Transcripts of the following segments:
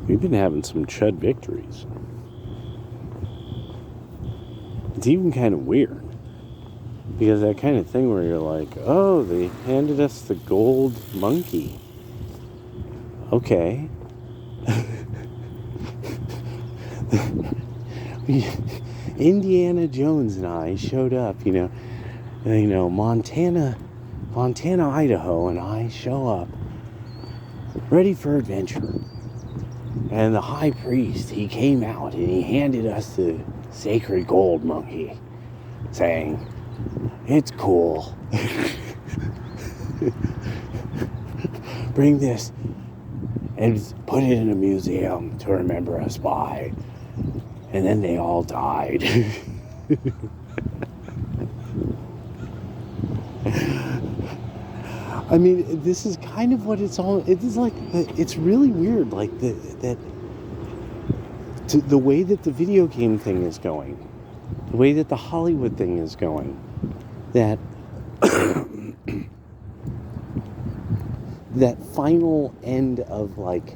We've been having some chud victories. It's even kind of weird. Because that kind of thing where you're like, oh, they handed us the gold monkey. Okay. Indiana Jones and I showed up, Montana, Idaho, and I show up ready for adventure. And the high priest, he came out and he handed us the sacred gold monkey, saying, it's cool. Bring this and put it in a museum to remember us by. And then they all died. I mean, this is kind of what it's all. It is like it's really weird, like the way that the video game thing is going, the way that the Hollywood thing is going, that that final end of like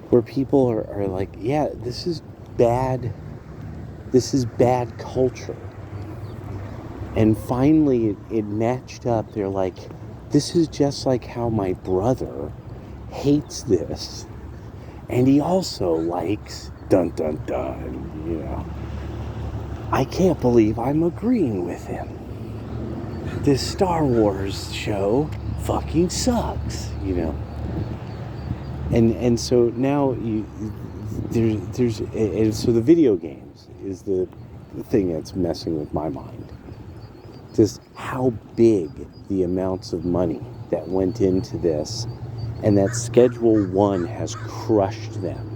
where people are like, yeah, this is bad culture. And finally it matched up. They're like, this is just like how my brother hates this. And he also likes dun dun dun, I can't believe I'm agreeing with him. This Star Wars show fucking sucks, And so now so the video games is the thing that's messing with my mind. Just how big the amounts of money that went into this, and that Schedule 1 has crushed them.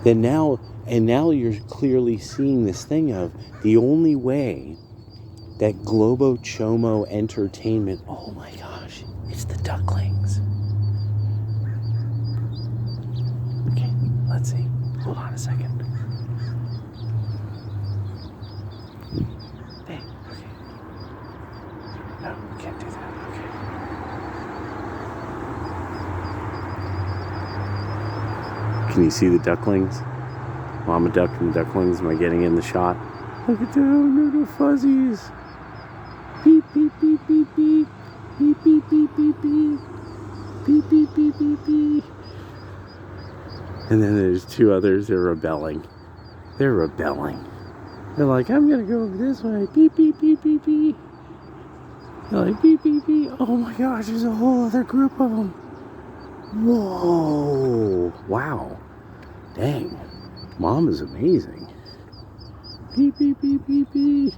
Now you're clearly seeing this thing of the only way that Globo Chomo Entertainment, oh my gosh, it's the ducklings. Okay, let's see. Hold on a second. Hey, okay. No, we can't do that. Okay. Can you see the ducklings? Mama duck and the ducklings. Am I getting in the shot? Look at them, little fuzzies. Beep, beep, beep, beep, beep. Beep, beep, beep, beep, beep. Beep, beep, beep, beep, beep. And then there's two others. They're rebelling. They're like, I'm going to go this way. Beep, beep, beep, beep, beep. They're like, beep, beep, beep. Oh my gosh, there's a whole other group of them. Whoa. Wow. Dang. Mom is amazing. Beep, beep, beep, beep, beep.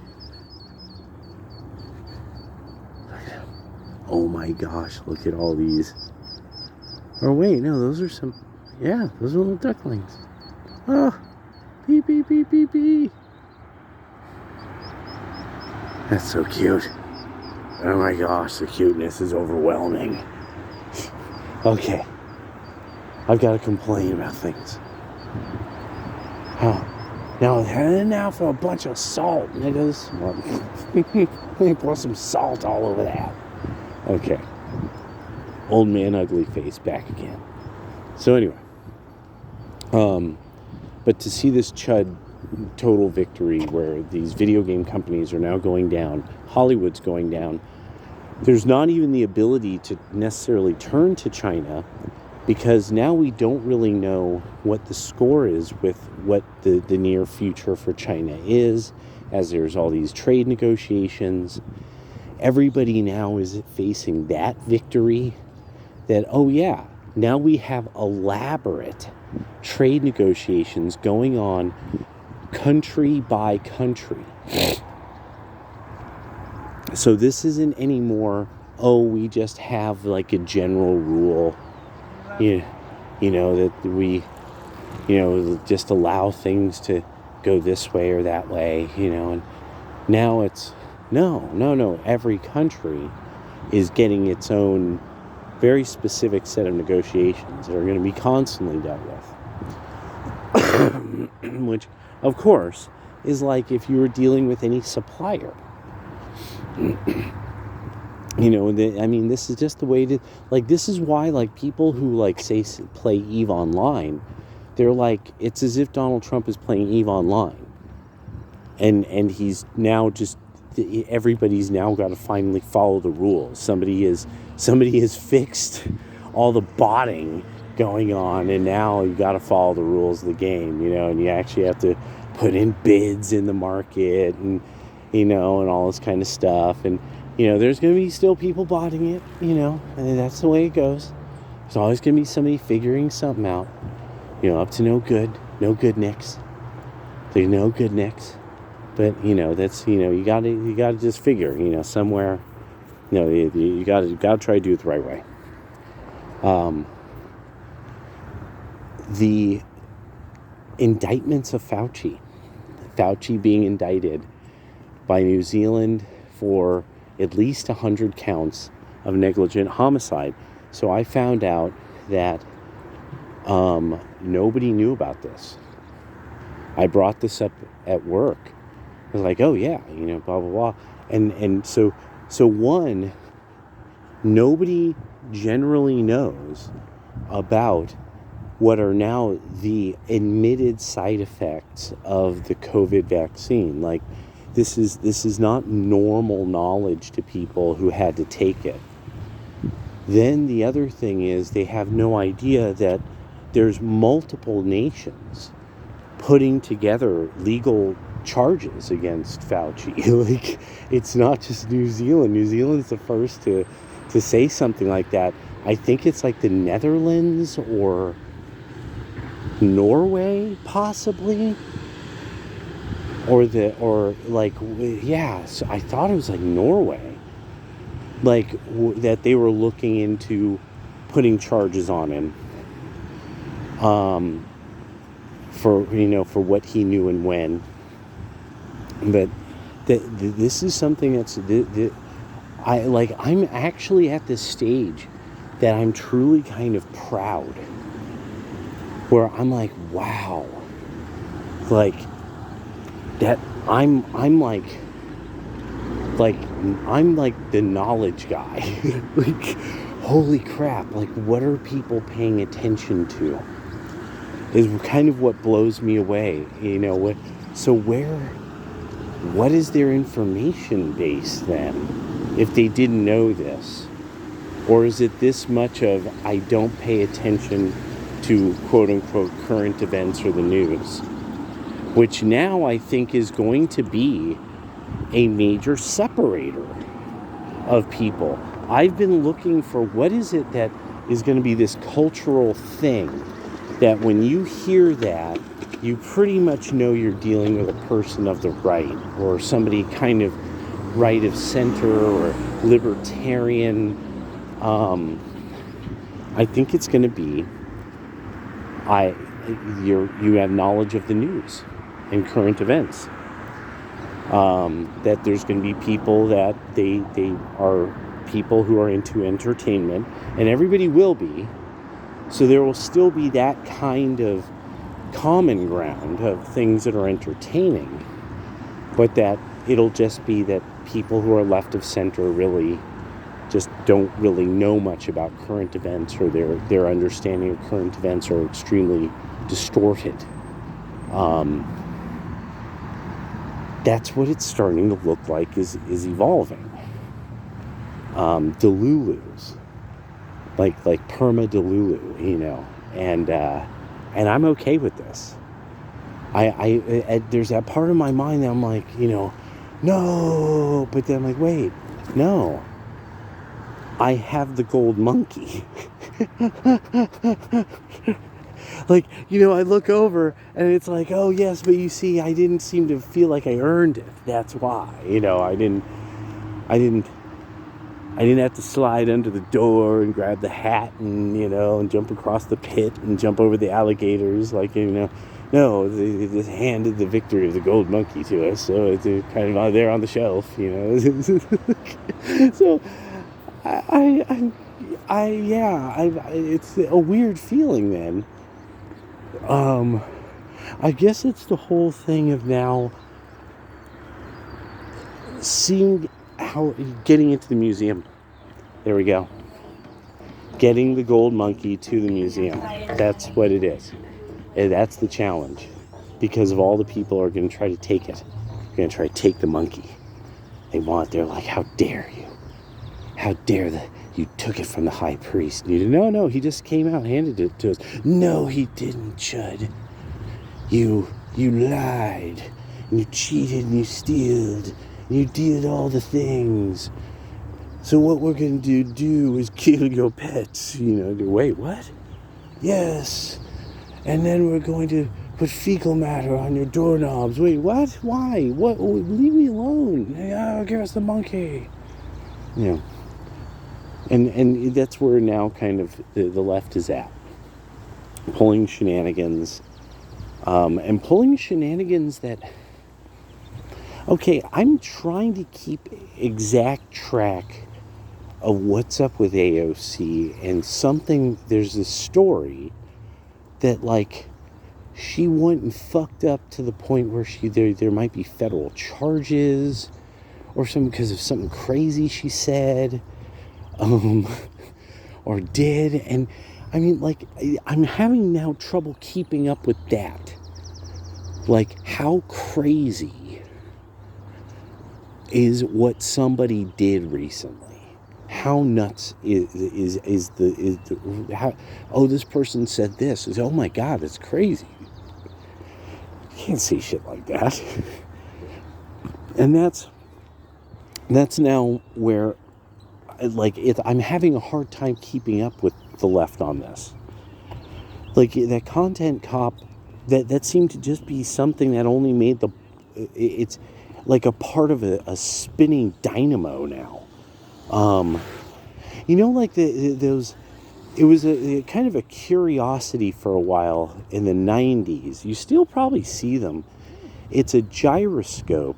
Oh my gosh, look at all these. Oh wait, no, those are some, those are little ducklings. Oh, beep, beep, beep, beep, beep. That's so cute. Oh my gosh, the cuteness is overwhelming. Okay, I've got to complain about things. Oh, now for a bunch of salt, niggas. Let me pour some salt all over that. Okay. Old man ugly face back again. So anyway. But to see this chud total victory where these video game companies are now going down, Hollywood's going down, there's not even the ability to necessarily turn to China, because now we don't really know what the score is with what the near future for China is, as there's all these trade negotiations. Everybody now is facing that victory that, oh yeah, now we have elaborate trade negotiations going on country by country. So this isn't anymore, oh, we just have like a general rule, that we, just allow things to go this way or that way, and now it's, no, every country is getting its own very specific set of negotiations that are going to be constantly dealt with. Which, of course, is like if you were dealing with any supplier. I mean, this is just the way to, like, this is why, like, people who, like, say play EVE Online, they're like, it's as if Donald Trump is playing EVE Online. And he's now just, everybody's now got to finally follow the rules. Somebody has fixed all the botting going on, and now you got to follow the rules of the game, and you actually have to put in bids in the market, and and all this kind of stuff. And there's going to be still people botting it, and that's the way it goes. There's always going to be somebody figuring something out, up to no good nicks. There's no good nicks. But, that's, you gotta just figure, somewhere, you gotta try to do it the right way. The indictments of Fauci being indicted by New Zealand for at least 100 counts of negligent homicide. So I found out that nobody knew about this. I brought this up at work. I was like, oh yeah, blah, blah, blah. And so one, nobody generally knows about what are now the admitted side effects of the COVID vaccine. Like, this is not normal knowledge to people who had to take it. Then the other thing is they have no idea that there's multiple nations putting together legal charges against Fauci. Like, it's not just New Zealand. New Zealand's the first to say something like that. I think it's like the Netherlands or Norway, possibly, so I thought it was like Norway, that they were looking into putting charges on him, for what he knew and when. But this is something that's I'm actually at this stage that I'm truly kind of proud, where I'm like, wow, like that I'm like the knowledge guy. Like, holy crap, like, what are people paying attention to is kind of what blows me away. What is their information base then, if they didn't know this? Or is it this much of, I don't pay attention to quote-unquote current events or the news? Which now I think is going to be a major separator of people. I've been looking for what is it that is going to be this cultural thing that when you hear that, you pretty much know you're dealing with a person of the right, or somebody kind of right of center or libertarian. I think it's going to be you have knowledge of the news and current events. That there's going to be people that they are people who are into entertainment, and everybody will be. So there will still be that kind of common ground of things that are entertaining, but that it'll just be that people who are left of center really just don't really know much about current events, or their understanding of current events are extremely distorted. That's what it's starting to look like is evolving. Delulus, like perma Delulu, and I'm okay with this. I there's that part of my mind that I'm like, no, but then I'm like, wait, no. I have the gold monkey. Like, I look over and it's like, oh yes, but you see, I didn't seem to feel like I earned it. That's why, I didn't have to slide under the door and grab the hat and, and jump across the pit and jump over the alligators. Like, no, they just handed the victory of the gold monkey to us. So it's kind of there on the shelf, So it's a weird feeling then. I guess it's the whole thing of now seeing how getting into the museum There we go. Getting the gold monkey to the museum. That's what it is. And that's the challenge. Because of all the people are going to try to take it. They're going to try to take the monkey. They're like, how dare you? How dare you took it from the high priest? And you no, he just came out and handed it to us. No, he didn't, Chud. You lied. And you cheated and you stealed. And you did all the things. So what we're going to do is kill your pets. Wait, what? Yes. And then we're going to put fecal matter on your doorknobs. Wait, what? Why? What? Leave me alone. Give us the monkey. And that's where now kind of the left is at. Pulling shenanigans. And pulling shenanigans that... Okay, I'm trying to keep exact track of what's up with AOC, and there's this story that, like, she went and fucked up to the point where there might be federal charges or something because of something crazy she said, or did, and I mean, like, I'm having now trouble keeping up with that. Like, how crazy is what somebody did recently? How nuts is how? Oh, this person said this. Oh my God, it's crazy. You can't say shit like that. And that's now where, like, I'm having a hard time keeping up with the left on this. Like, that content cop, that seemed to just be something that only made it's like a part of a spinning dynamo now. Like those, it was a kind of a curiosity for a while in the 90s. You still probably see them. It's a gyroscope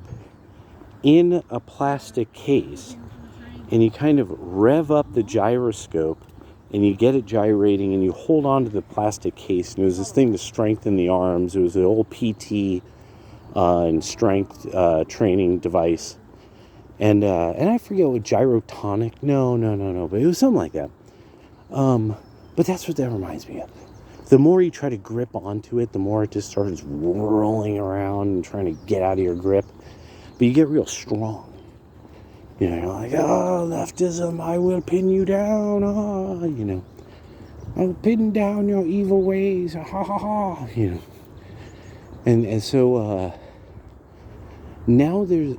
in a plastic case, and you kind of rev up the gyroscope and you get it gyrating and you hold on to the plastic case, and it was this thing to strengthen the arms. It was an old PT and strength training device. And I forget what, gyrotonic? No, but it was something like that. But that's what that reminds me of. The more you try to grip onto it, the more it just starts rolling around and trying to get out of your grip. But you get real strong. You're like, leftism, I will pin you down. I'll pin down your evil ways. Ha ha ha. And so now there's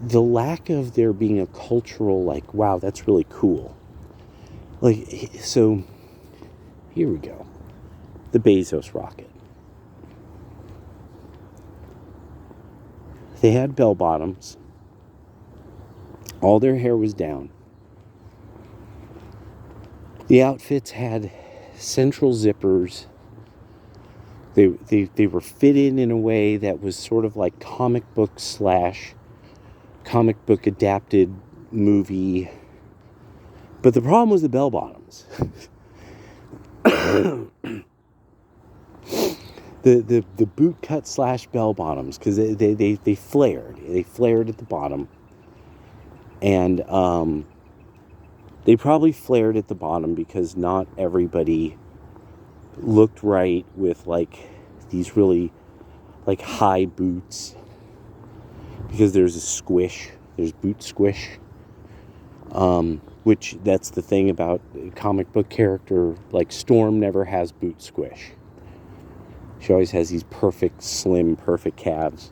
the lack of there being a cultural, like, wow, that's really cool. Like, so here we go. The Bezos rocket. They had bell bottoms. All their hair was down. The outfits had central zippers. They were fitted in a way that was sort of like comic book adapted movie. But the problem was the bell bottoms. the boot cut / bell bottoms, because they flared. They flared at the bottom. And they probably flared at the bottom because not everybody looked right with, like, these really, like, high boots, because there's boot squish, which, that's the thing about comic book character, like Storm never has boot squish. She always has these perfect, slim, perfect calves,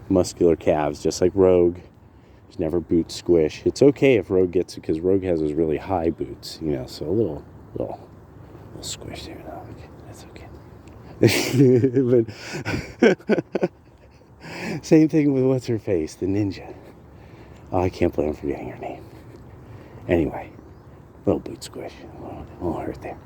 muscular calves, just like Rogue. She's never boot squish. It's okay if Rogue gets it, because Rogue has those really high boots, so a little squish there. No, okay, that's okay. But same thing with what's her face, the ninja. Oh, I can't believe I'm forgetting her name. Anyway, little boot squish. Won't hurt there.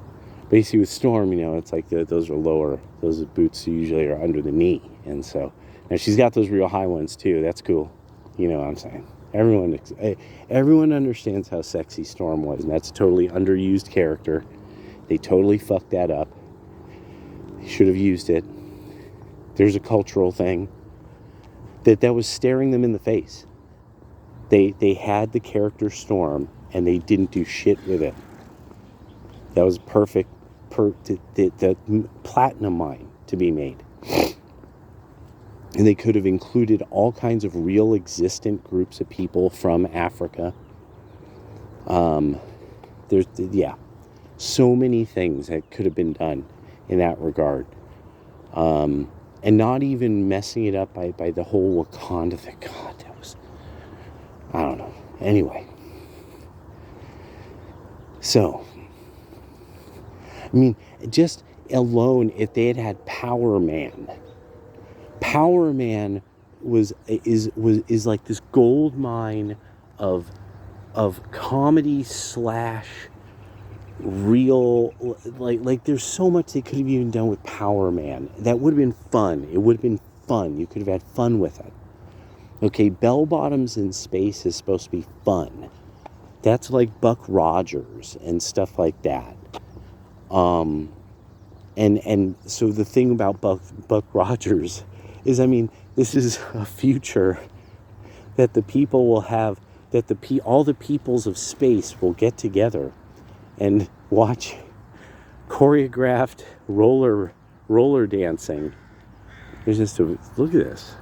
But you see with Storm, it's like those are lower. Those boots usually are under the knee, and so and she's got those real high ones too. That's cool. You know what I'm saying? Everyone understands how sexy Storm was, and that's a totally underused character. They totally fucked that up. They should have used it. There's a cultural thing that was staring them in the face. They had the character Storm, and they didn't do shit with it. That was perfect, the platinum mine to be made. And they could have included all kinds of real existent groups of people from Africa. There's, so many things that could have been done in that regard. And not even messing it up by the whole Wakanda thing. God, that was, I don't know. Anyway. So, I mean, just alone, if they had Power Man is like this gold mine of comedy / real, like there's so much they could have even done with Power Man. That would have been fun. It would have been fun. You could have had fun with it. Okay, Bell Bottoms in space is supposed to be fun. That's like Buck Rogers and stuff like that. And so the thing about Buck Rogers is, I mean, this is a future that the people will have, that all the peoples of space will get together and watch choreographed roller dancing. There's just look at this.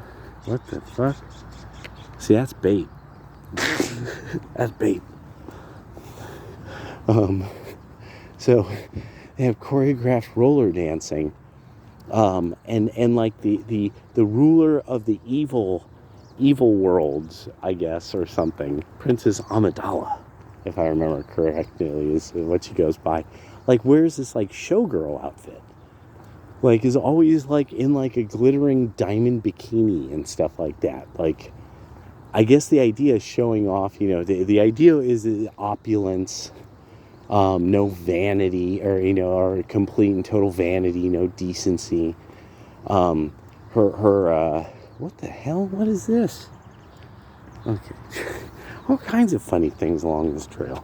What the fuck? See, that's bait. That's bait. So they have choreographed roller dancing, and like the ruler of the evil worlds, I guess, or something, Princess Amidala, if I remember correctly, is what she goes by. Like, wears this like showgirl outfit, like is always like in like a glittering diamond bikini and stuff like that. Like, I guess the idea is showing off, the idea is opulence, no vanity, or complete and total vanity, no decency. What the hell? What is this? Okay. All kinds of funny things along this trail.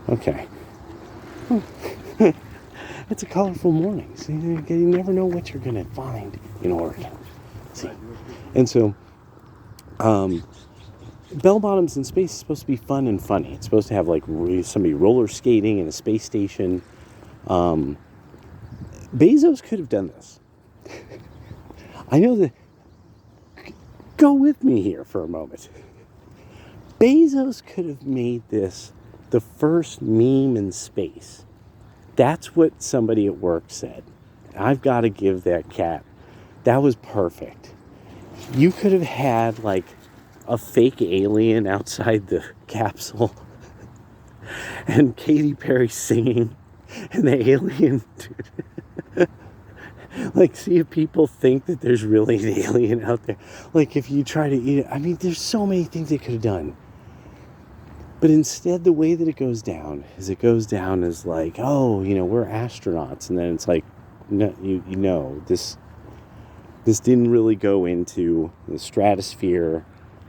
Okay. It's a colorful morning. See, you never know what you're going to find in Oregon. See? And so, Bell Bottoms in space is supposed to be fun and funny. It's supposed to have like somebody roller skating in a space station. Bezos could have done this. I know that. Go with me here for a moment. Bezos could have made this the first meme in space. That's what somebody at work said. I've got to give that cat. That was perfect. You could have had like a fake alien outside the capsule and Katy Perry singing, and the alien, like, see if people think that there's really an alien out there. Like, if you try to eat it, I mean, there's so many things they could have done. But instead, the way that it goes down is like, oh, we're astronauts. And then it's like, no, this didn't really go into the stratosphere.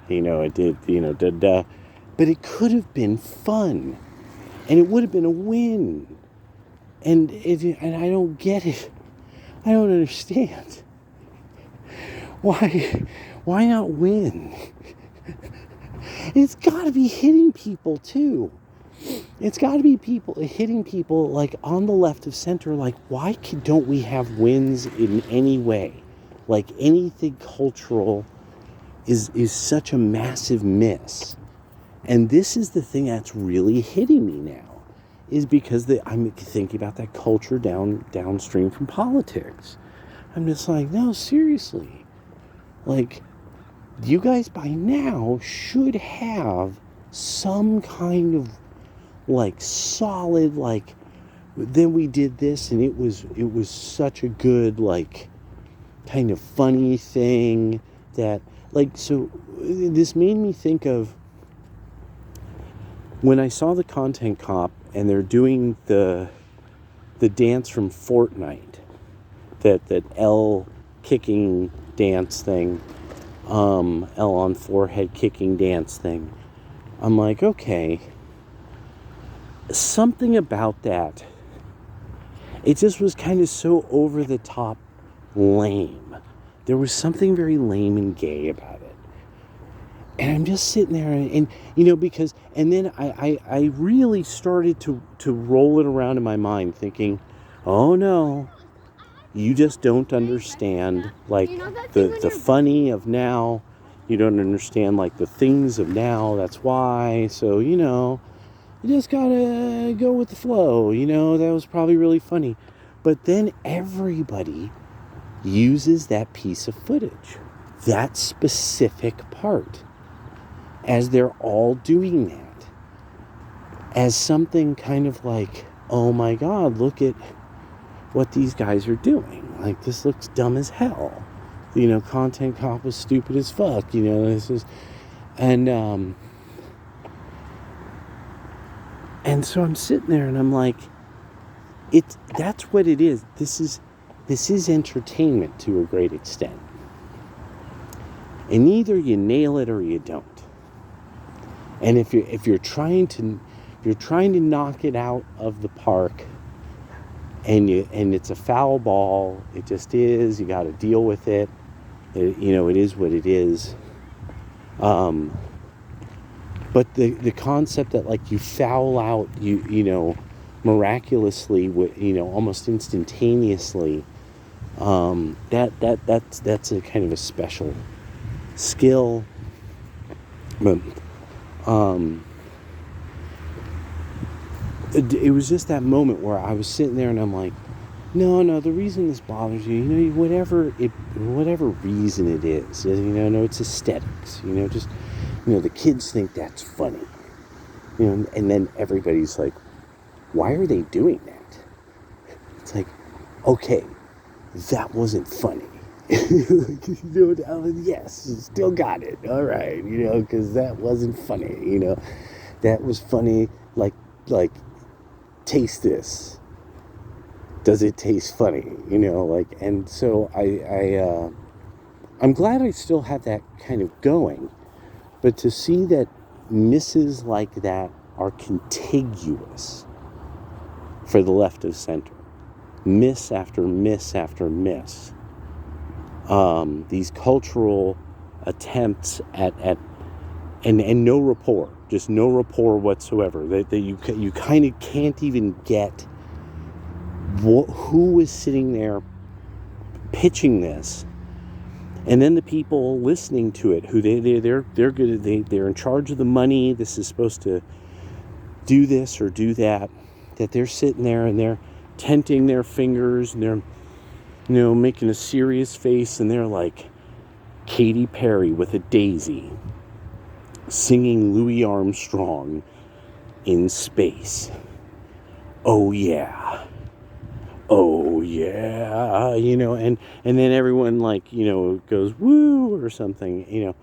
It did, but it could have been fun. And it would have been a win. And I don't get it. I don't understand. Why not win? It's got to be hitting people too. It's got to be hitting people like on the left of center. Like, why don't we have wins in any way? Like, anything cultural is such a massive miss. And this is the thing that's really hitting me now, is because I'm thinking about that culture downstream from politics. I'm just like, no, seriously. Like, you guys by now should have some kind of like solid, like, then we did this and it was such a good, like, kind of funny thing that, like, so this made me think of when I saw the Content Cop and they're doing the dance from Fortnite, that L kicking dance thing, L on forehead kicking dance thing. I'm like, okay, something about that, it just was kind of so over the top lame. There was something very lame and gay about it. And I'm just sitting there and because, and then I really started to roll it around in my mind thinking, oh no, you just don't understand, like, the funny of now. You don't understand, like, the things of now. That's why. So, you just gotta go with the flow. That was probably really funny. But then everybody uses that piece of footage, that specific part, as they're all doing that, as something kind of like, oh my God, look at what these guys are doing. Like, this looks dumb as hell. Content cop was stupid as fuck. This is, and so I'm sitting there and I'm like, that's what it is. This is entertainment to a great extent. And either you nail it or you don't. And if you're trying to knock it out of the park, and it's a foul ball, it just is. You got to deal with it. It is what it is. But the concept that, like, you foul out, miraculously, almost instantaneously, that's a kind of a special skill. But it was just that moment where I was sitting there and I'm like, no, the reason this bothers you, whatever reason it is, no, it's aesthetics, just, the kids think that's funny, and then everybody's like, why are they doing that? It's like, okay, that wasn't funny. Yes, still got it. All right, because that wasn't funny. That was funny. Like, taste this. Does it taste funny? And so I'm glad I still have that kind of going, but to see that misses like that are contiguous for the left of center, miss after miss after miss. These cultural attempts at and no rapport, just no rapport whatsoever. That you kind of can't even get who was sitting there pitching this, and then the people listening to it, who they're good. They're in charge of the money. This is supposed to do this or do that. That they're sitting there and they're tenting their fingers and they're making a serious face, and they're like Katy Perry with a daisy singing Louis Armstrong in space. Oh yeah, and then everyone, like, goes woo or something.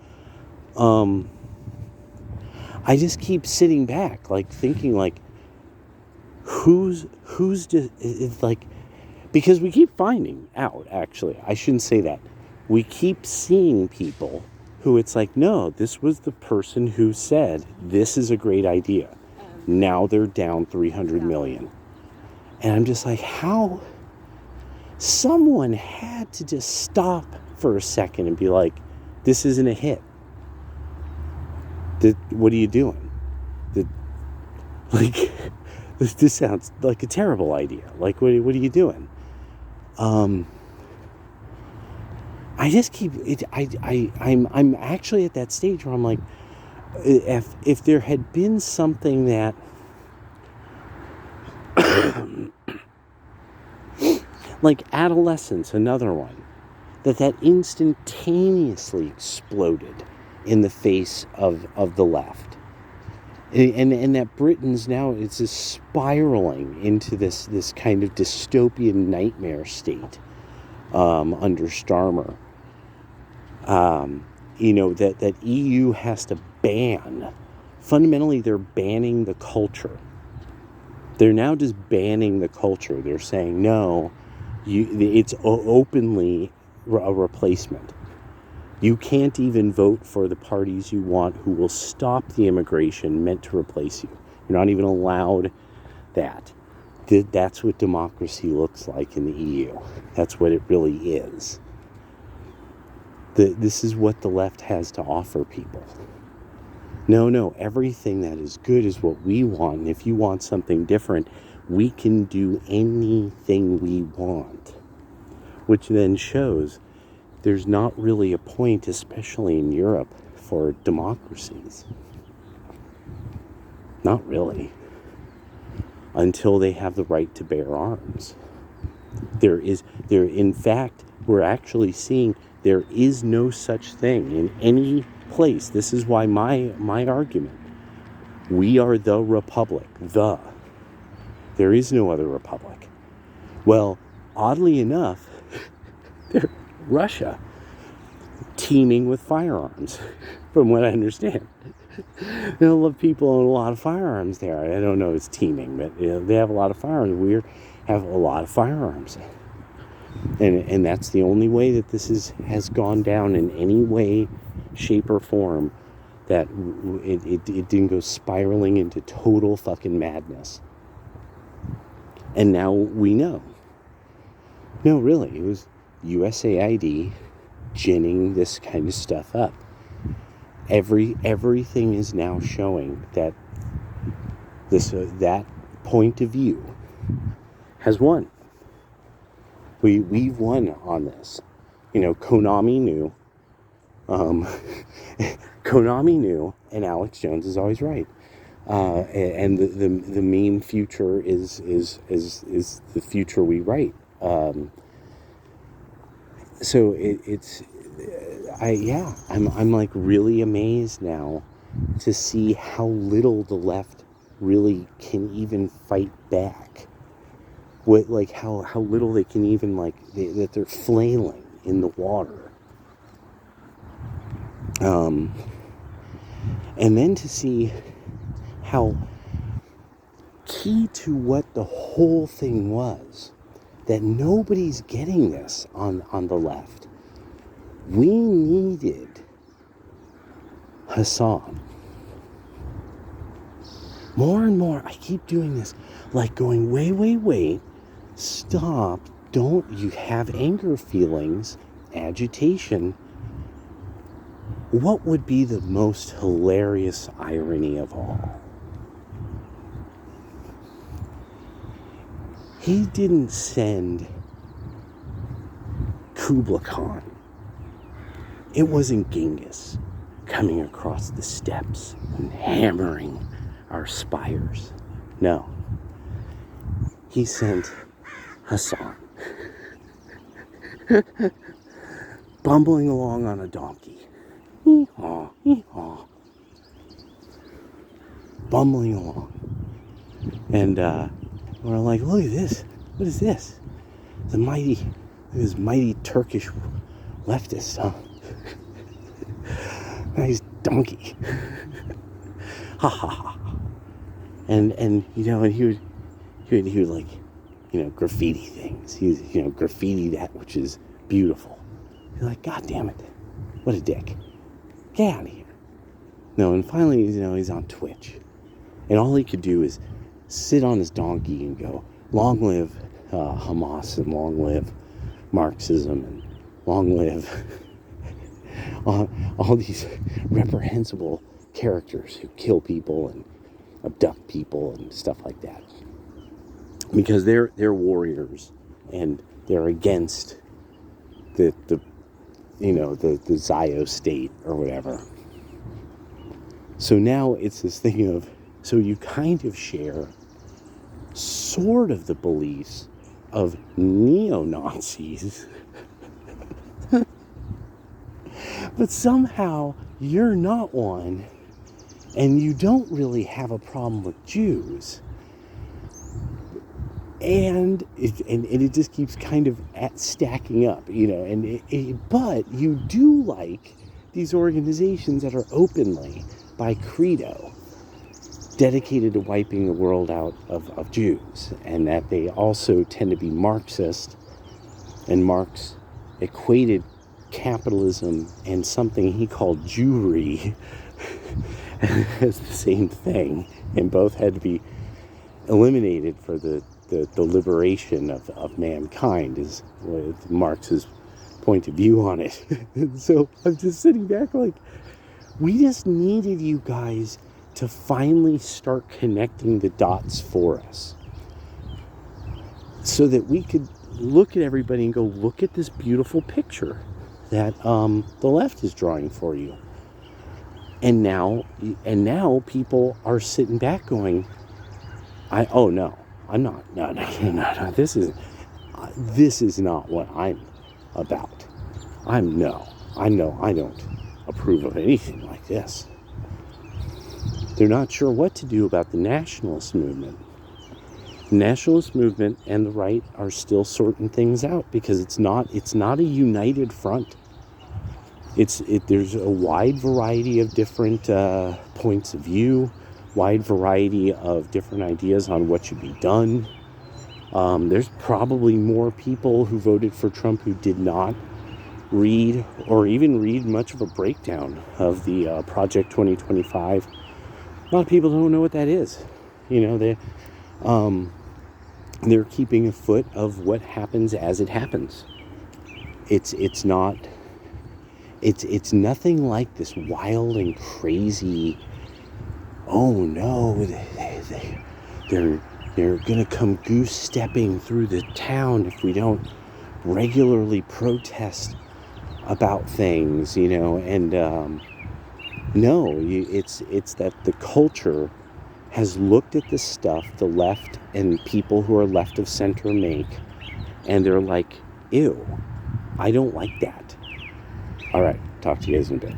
I just keep sitting back, like, thinking, like, who's just, it's like, because we keep finding out, actually, I shouldn't say that. We keep seeing people who it's like, no, this was the person who said, this is a great idea. Now they're down 300 million. And I'm just like, how? Someone had to just stop for a second and be like, this isn't a hit. What are you doing? This sounds like a terrible idea. Like, what are you doing? I just keep it. I'm actually at that stage where I'm like, if there had been something that like adolescence, another one, that instantaneously exploded in the face of the left. And that Britain's now, it's just spiraling into this kind of dystopian nightmare state under Starmer. That EU has to ban. Fundamentally, they're banning the culture. They're now just banning the culture. They're saying, no, it's openly a replacement. You can't even vote for the parties you want who will stop the immigration meant to replace you. You're not even allowed that. That's what democracy looks like in the EU. That's what it really is. This is what the left has to offer people. No, everything that is good is what we want. And if you want something different, we can do anything we want. Which then shows there's not really a point, especially in Europe, for democracies. Not really. Until they have the right to bear arms. In fact, we're actually seeing there is no such thing in any place. This is why my argument. We are the republic. There is no other republic. Well, oddly enough, Russia teeming with firearms, from what I understand. There are a lot of people own a lot of firearms there. I don't know if it's teeming, but they have a lot of firearms. We have a lot of firearms. And that's the only way that this has gone down in any way, shape, or form, that it didn't go spiraling into total fucking madness. And now we know. No, really, it was USAID ginning this kind of stuff up. Everything is now showing that that point of view has won. We've won on this. Konami knew. Konami knew, and Alex Jones is always right. And the meme future is the future we write. So I'm like really amazed now to see how little the left really can even fight back. How little they can even that they're flailing in the water. And then to see how key to what the whole thing was, that nobody's getting this on the left. We needed Hassan. More and more, I keep doing this, going, wait, stop, don't you have anger feelings, agitation. What would be the most hilarious irony of all? He didn't send Kublai Khan. It wasn't Genghis coming across the steppes and hammering our spires. No. He sent Hassan. Bumbling along on a donkey. Hee-haw, hee-haw. Bumbling along. And we're like, look at this. What is this? This mighty Turkish leftist, huh? Nice donkey. Ha ha ha. And he would graffiti things. He would graffiti that which is beautiful. You're like, God damn it. What a dick. Get out of here. No, and finally, he's on Twitch. And all he could do is sit on his donkey and go, long live Hamas, and long live Marxism, and long live all these reprehensible characters who kill people and abduct people and stuff like that. Because they're warriors, and they're against the Zio state or whatever. So now it's this thing of, so you kind of share sort of the beliefs of neo-Nazis, but somehow you're not one, and you don't really have a problem with Jews. And it just keeps kind of stacking up, but you do like these organizations that are openly, by credo, dedicated to wiping the world out of Jews, and that they also tend to be Marxist, and Marx equated capitalism and something he called Jewry as the same thing, and both had to be eliminated for the liberation of mankind, is Marx's point of view on it. So I'm just sitting back like, We just needed you guys to finally start connecting the dots for us so that we could look at everybody and go, look at this beautiful picture that the left is drawing for you. And now people are sitting back going, no, I'm not. No. This is not what I'm about. I know I don't approve of anything like this. They're not sure what to do about the nationalist movement. The nationalist movement and the right are still sorting things out because it's not a united front. There's a wide variety of different points of view, wide variety of different ideas on what should be done. There's probably more people who voted for Trump who did not read or even read much of a breakdown of the Project 2025. A lot of people don't know what that is. They're keeping a foot of what happens as it happens. It's nothing like this wild and crazy, oh no, they're gonna come goose stepping through the town if we don't regularly protest about things, and no, it's that the culture has looked at the stuff the left and people who are left of center make, and they're like, ew, I don't like that. All right, talk to you guys in a bit.